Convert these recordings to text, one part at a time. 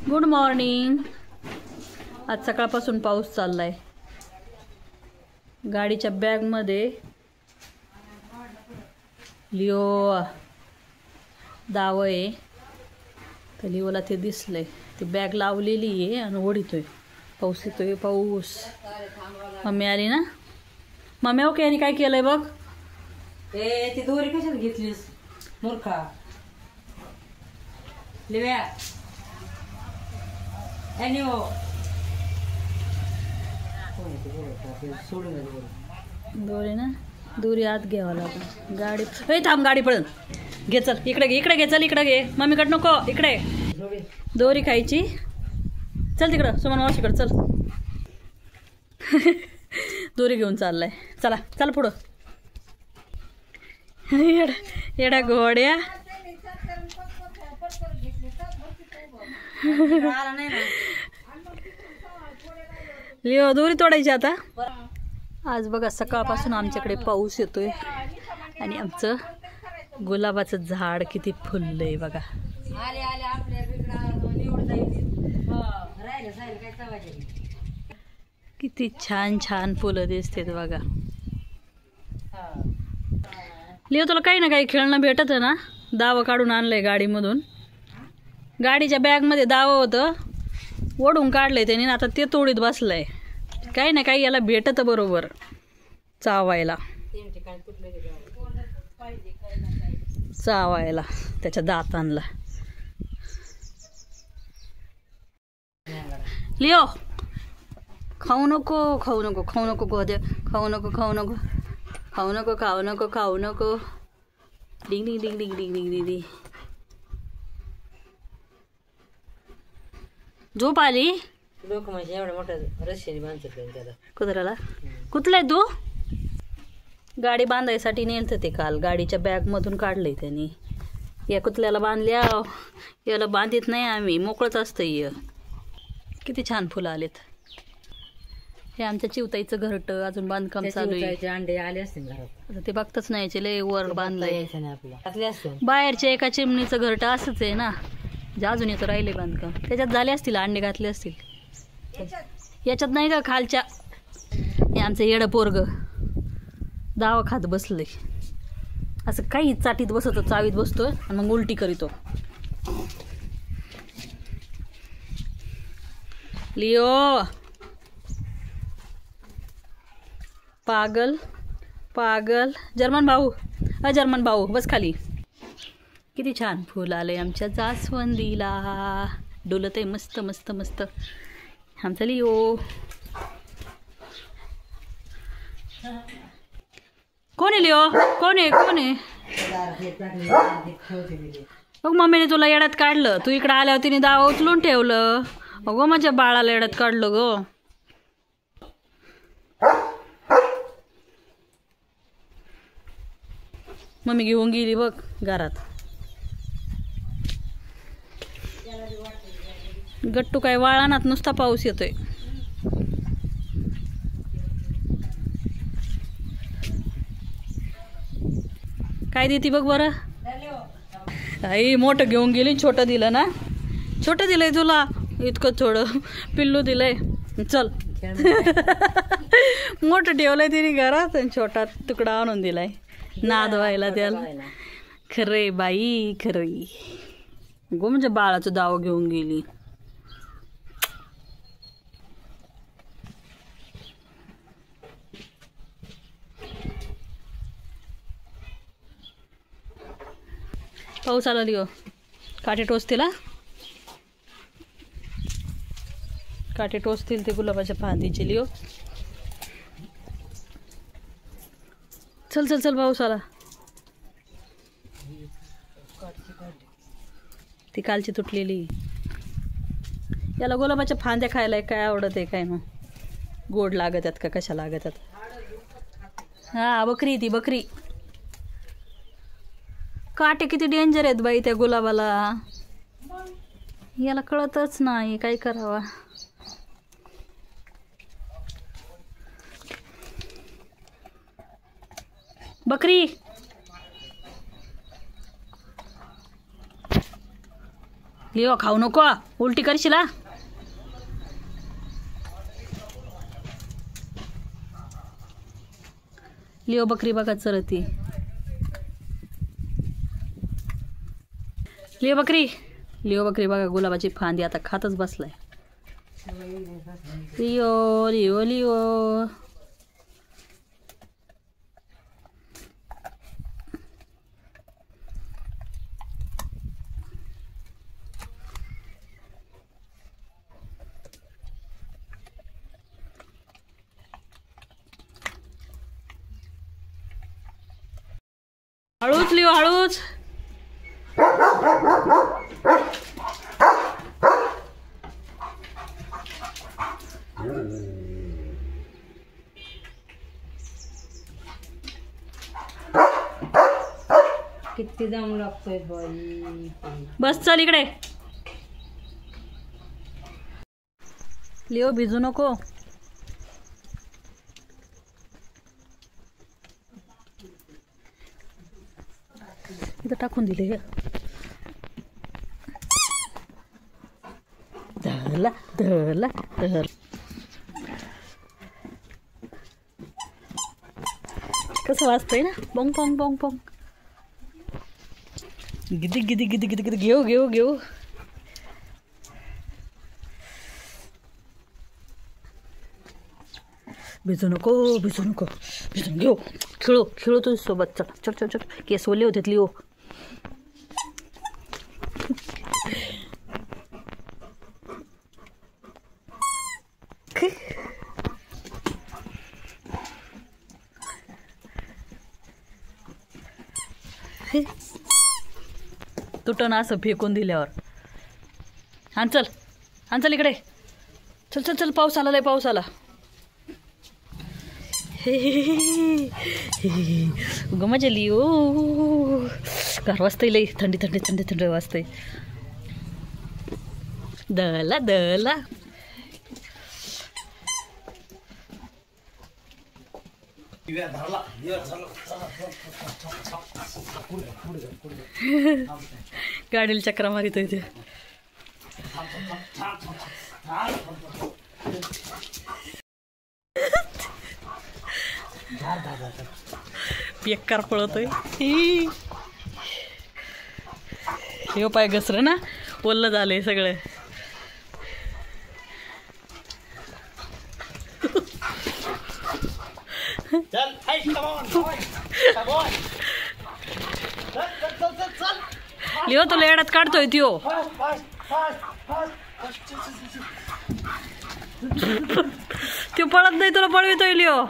Good morning. आज सकाळपासून पाऊस चाललाय। गाडीच्या बॅगमध्ये लिओ दाव आहे, तर लिओला ते दिसलंय, ती बॅग लावलेली आहे आणि ओढितोय। पाऊस येतोय, पाऊस। मम्मी आली ना? मम्मी ओके यांनी काय केलंय बघ। ती दोरी कशाला घेतलीस मूर्खा? लिव्या दोरी ना, दोरी आत घ्यावा लागेल। गाडी थांब, गाडी पळून घे। चल इकडे घे, इकडे घे, चल इकडे घे। मम्मीकडे नको, इकडे दोरी खायची। चल तिकडं सुमन मावशीकडे चल। दोरी घेऊन चाललाय। चला चल पुढं। येडा घोड्या। लिओ दोरी तोडायची आता। आज बघा सकाळपासून आमच्याकडे पाऊस येतोय आणि आमचं गुलाबाचं झाड किती फुललंय बघा। किती छान छान फुलं दिसतात बघा। लिओ तुला काही ना काही खेळणं भेटत ना? दाव काढून आणलंय गाडीमधून। गाडीच्या बॅगमध्ये दाव होतं, ओढून काढलंय त्याने, आता ते तोडीत बसलंय। काही ना काही याला भेटत बरोबर चावायला, चावायला त्याच्या दातांना। लिओ खाऊ नको, खाऊ नको, खाऊ नको, गोदे खाऊ नको, खाऊ नको, खाऊ नको, खाऊ नको, खाऊ नको। डिंग डिंग डिंग डिंग डिंग डिंग डिंग। झोप आली? लोक म्हणजे एवढं मोठं रशियन बांधतात त्याला कुत्र्याला। कुठलाय तू? गाडी बांधायसाठी नेलतं ते काल, गाडीच्या बॅग मधून काढलंय त्यांनी। या कुत्र्याला बांधल्या, याला बांधित नाही आम्ही, मोकळच असतं। किती छान फुलं आलेत। हे आमच्या चिवताईचं घरटं अजून बांधकाम चालू आहे। अंडे आले असतील घरात, आता ते बघतच नाही, लय वर बांधलंय। आपल्या बाहेरच्या एका चिमणीचं घरटं असंच आहे ना, जे अजून येतं राहिले बांधकाम, त्याच्यात झाले असतील, अंडे घातले असतील। याच्यात नाही का खालच्या। हे आमचं येडं पोरग दावा खात बसलंय, असं काही चाटीत बसतो, चावीत बसतोय आणि मग उलटी करीतो। लिओ पागल पागल। जर्मन भाऊ, जर्मन भाऊ बस खाली। किती छान फुल आलंय आमच्या जास्वंदीला, डुलत आहे मस्त मस्त मस्त आमचा लिओ। कोण आहे लिओ? कोण आहे, कोण आहे? बघ मम्मीने तुला येड्यात काढलं, तू इकडे आल्यावर तिने दावा उचलून ठेवलं। अगो माझ्या बाळाला येड्यात काढलं ग। मम्मी घेऊन गेली बघ घरात। गट्टू काय वाळानात, नुसता पाऊस येतोय। काय देती बघ बरं। आई मोठं घेऊन गेली, छोटं दिलं ना? छोटं दिलंय तुला, इतकं थोडं पिल्लू दिलंय। चल मोठं ठेवलंय तिने घरात आणि छोटा तुकडा आणून दिलाय नादवायला त्याला। खरे बाई खरं गो, म्हणजे बाळाचं दाव घेऊन गेली। पाऊस आला लिओ, काटे टोचतील। काटे टोचतील ते गुलाबाच्या फांदीचे लिओ। चल चल चल, पाऊस आला। ती कालची तुटलेली। याला गुलाबाच्या फांद्या खायला काय आवडत आहे काय मग? गोड लागतात का कशा लागतात? हा बकरी, ती बकरी। काटे किती डेंजर आहेत बाई त्या गुलाबाला, याला कळतच नाही काय करावा। बकरी लिओ खाऊ नको, उलटी करशील हा. लिओ बकरी बघा चरती. लिओ बकरी बघा गुलाबाची फांदी आता खातच बसलाय. लिओ लिओ लिओ हळूच लिओ हळूच. किती दम लागतोय बाई. बस चल इकडे. लिओ भिजू नको. इथं टाकून दिले. धरला धरला धर. कसं वाजतंय ना, बोंग पोंग बोंग पोंग. गिदी गिदी गिदी गिदी गिदी. घेऊ घेऊ घेऊ. भिजू नको भिजू नको. भिजून घेऊ. खेळू खेळू तुझ्यासोबत. चल चल चल चल. केस ओले होते लिओ. तुटन असं फेकून दिल्यावर. आण चल इकडे. चल चल चल. पाऊस आला लय पाऊस आला. ग मजा लिओ. गार वाजतंय लई. थंडी थंडी थंडी थंडी वाजतंय. दला दला. गाडीला चक्रा मारित इथे. बेकार पळतोय. हे पाय घसर ना, ओल्लं झालंय सगळं. लिओ तुला येड्यात काढतोय त्यो. त्यो पळत नाही, तुला पळवितोय लिओ.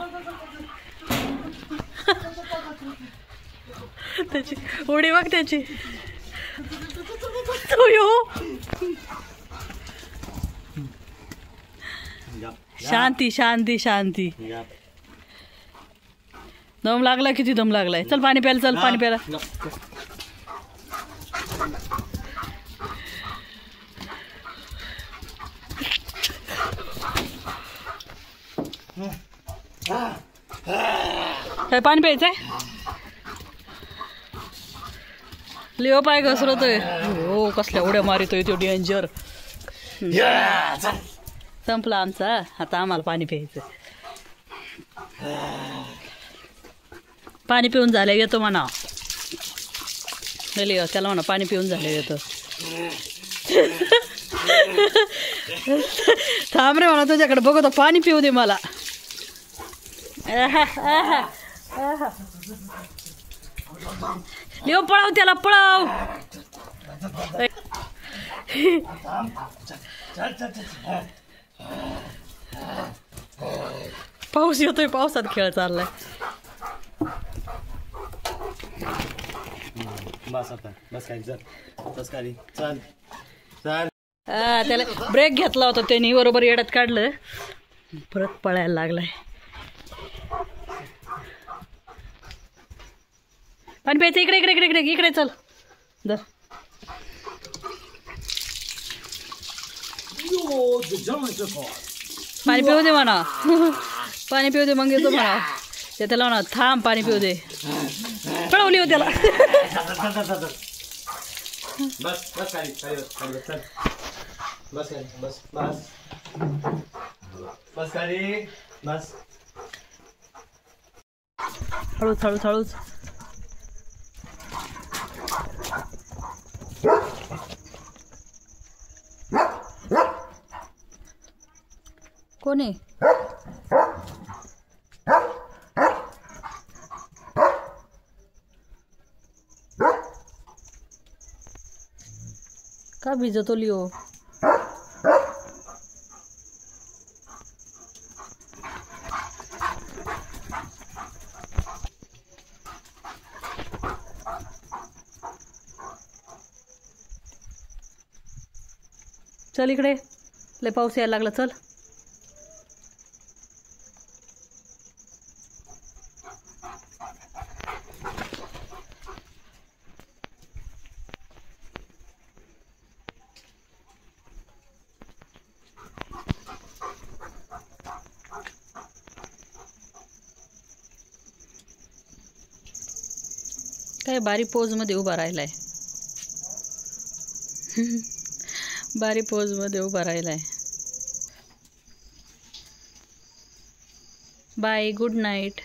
त्याची उडी बघ त्याची. शांती शांती शांती. दम लागला, किती दम लागलाय. चल पाणी प्यायला. चल पाणी प्यायला. काय पाणी प्यायचंय. लिओ पाय घसरतोय. हो कसल्या उड्या मारितोय तो डेंजर. संपला आमचा. आता आम्हाला पाणी प्यायचं. पाणी पिऊन झालं येतो म्हणा. लिओ त्याला म्हणा पाणी पिऊन झालं येतं. थांब रे म्हणा, तुझ्याकडे बघतो. पाणी पिऊ दे मला. लिओ पळाव त्याला, पळाव. पाऊस येतोय, पावसात खेळ चाललाय. त्याला ब्रेक घेतला होता त्यांनी, बरोबर येड्यात काढलं. परत पळायला लागलाय. पाणी प्यायचं. इकडे इकडे इकडे इकडे इकडे चल. दर पाणी पिऊ दे म्हणा. पाणी पिऊ दे मग येतो म्हणा. ते त्याला म्हणा थांब पाणी पिऊ दे. पळवली हो त्याला. बस बस खाली खाली बस खाली बस चल बस खाली बस बस बस खाली बस हळूच हळूच हळूच. कोण आहे? का भिजतो लिओ? चल इकडे, लय पाऊस यायला लागला. चल काय बारी पोज मध्ये उभा राहिलाय. बारी पोज मध्ये उभा राहिलाय. Bye, good night.